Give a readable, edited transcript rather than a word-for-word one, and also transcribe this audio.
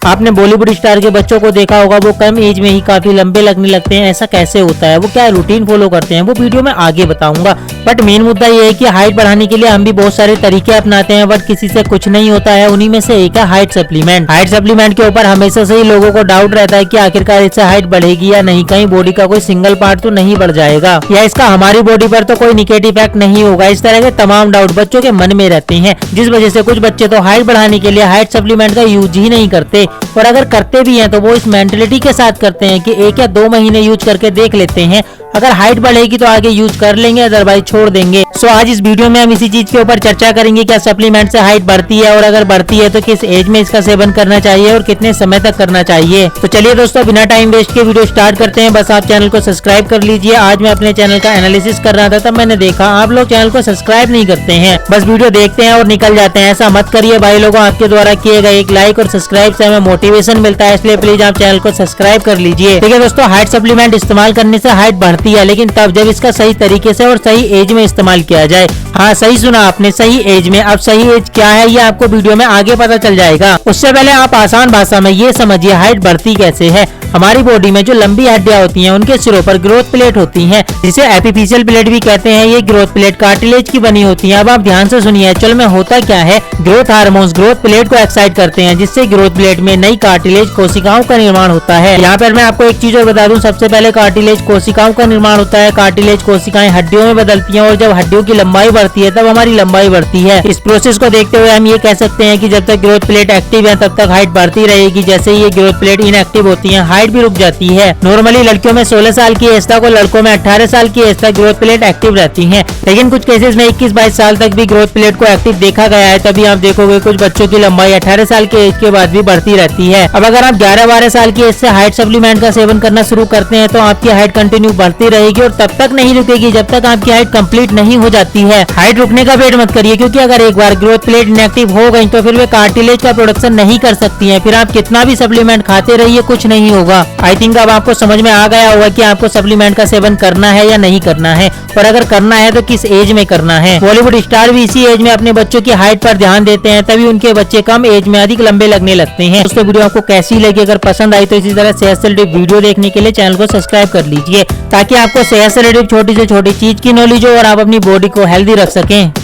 आपने बॉलीवुड स्टार के बच्चों को देखा होगा, वो कम एज में ही काफी लंबे लगने लगते हैं। ऐसा कैसे होता है, वो क्या रूटीन फॉलो करते हैं, वो वीडियो में आगे बताऊंगा। बट मेन मुद्दा ये है कि हाइट बढ़ाने के लिए हम भी बहुत सारे तरीके अपनाते हैं, बट किसी से कुछ नहीं होता है। उन्हीं में से एक है हाइट सप्लीमेंट। हाइट सप्लीमेंट के ऊपर हमेशा से ही लोगों को डाउट रहता है कि आखिरकार इससे हाइट बढ़ेगी या नहीं, कहीं बॉडी का कोई सिंगल पार्ट तो नहीं बढ़ जाएगा, या इसका हमारी बॉडी पर तो कोई निगेटिव इफेक्ट नहीं होगा। इस तरह के तमाम डाउट बच्चों के मन में रहते हैं, जिस वजह से कुछ बच्चे तो हाइट बढ़ाने के लिए हाइट सप्लीमेंट का यूज ही नहीं करते, और अगर करते भी हैं तो वो इस मेंटेलिटी के साथ करते हैं कि 1 या 2 महीने यूज करके देख लेते हैं, अगर हाइट बढ़ेगी तो आगे यूज कर लेंगे, अदरवाइज छोड़ देंगे। सो आज इस वीडियो में हम इसी चीज के ऊपर चर्चा करेंगे, क्या सप्लीमेंट से हाइट बढ़ती है, और अगर बढ़ती है तो किस एज में इसका सेवन करना चाहिए और कितने समय तक करना चाहिए। तो चलिए दोस्तों, बिना टाइम वेस्ट के वीडियो स्टार्ट करते हैं। बस आप चैनल को सब्सक्राइब कर लीजिए। आज मैं अपने चैनल का एनालिसिस कर रहा था, तब मैंने देखा आप लोग चैनल को सब्सक्राइब नहीं करते हैं, बस वीडियो देखते हैं और निकल जाते हैं। ऐसा मत करिए भाई लोगों, आपके द्वारा किए गए एक लाइक और सब्सक्राइब से हमें मोटिवेशन मिलता है, इसलिए प्लीज आप चैनल को सब्सक्राइब कर लीजिए। ठीक है दोस्तों, हाइट सप्लीमेंट इस्तेमाल करने से हाइट बढ़ती है, लेकिन तब जब इसका सही तरीके से और सही एज में इस्तेमाल किया जाए। हाँ, सही सुना आपने, सही एज में। अब सही एज क्या है ये आपको वीडियो में आगे पता चल जाएगा। उससे पहले आप आसान भाषा में ये समझिए हाइट बढ़ती कैसे है। हमारी बॉडी में जो लंबी हड्डियां होती हैं, उनके सिरों पर ग्रोथ प्लेट होती हैं, जिसे एपिफिशियल प्लेट भी कहते हैं। ये ग्रोथ प्लेट कार्टिलेज की बनी होती है। अब आप ध्यान से सुनिए, एक्चुअल में होता क्या है, ग्रोथ हार्मोन्स ग्रोथ प्लेट को एक्साइट करते हैं, जिससे ग्रोथ प्लेट में नई कार्टिलेज कोशिकाओं का निर्माण होता है। यहाँ पर मैं आपको एक चीज और बता दूं, सबसे पहले कार्टिलेज कोशिकाओं का निर्माण होता है। कार्टिलेज कोशिकाएं हड्डियों में बदलती हैं, और जब हड्डियों की लंबाई बढ़ती है तब हमारी लंबाई बढ़ती है। इस प्रोसेस को देखते हुए हम ये कह सकते हैं कि जब तक ग्रोथ प्लेट एक्टिव है तब तक हाइट बढ़ती रहेगी। जैसे ही ये ग्रोथ प्लेट इनएक्टिव होती है, हाइट भी रुक जाती है। नॉर्मली लड़कियों में 16 साल की एज तक और लड़कों में 18 साल की एज तक ग्रोथ प्लेट एक्टिव रहती है, लेकिन कुछ केसेस में 21-22 साल तक भी ग्रोथ प्लेट को एक्टिव देखा गया है। तभी आप देखोगे कुछ बच्चों की लंबाई 18 साल की एज के बाद भी बढ़ती रहती है। अब अगर आप 11-12 साल की एज से हाइट सप्लीमेंट का सेवन करना शुरू करते हैं तो आपकी हाइट कंटिन्यू बढ़ती रहेगी, और तब तक नहीं रुकेगी जब तक आपकी हाइट कंप्लीट नहीं हो जाती है। हाइट रुकने का वेट मत करिए, क्योंकि अगर एक बार ग्रोथ प्लेट इनएक्टिव हो गई तो फिर वे कार्टिलेज का प्रोडक्शन नहीं कर सकती है। फिर आप कितना भी सप्लीमेंट खाते रहिए, कुछ नहीं होगा। आई थिंक अब आपको समझ में आ गया होगा कि आपको सप्लीमेंट का सेवन करना है या नहीं करना है, और अगर करना है तो किस एज में करना है। बॉलीवुड स्टार भी इसी एज में अपने बच्चों की हाइट पर ध्यान देते हैं, तभी उनके बच्चे कम एज में अधिक लंबे लगने लगते हैं। दोस्तों, वीडियो आपको कैसी लगी? अगर पसंद आई तो इसी तरह सेहत से रिलेटेड वीडियो देखने के लिए चैनल को सब्सक्राइब कर लीजिए, ताकि आपको सेहत से रिलेटेड छोटी से छोटी चीज की नॉलेज हो और आप अपनी बॉडी को हेल्दी रख सकें।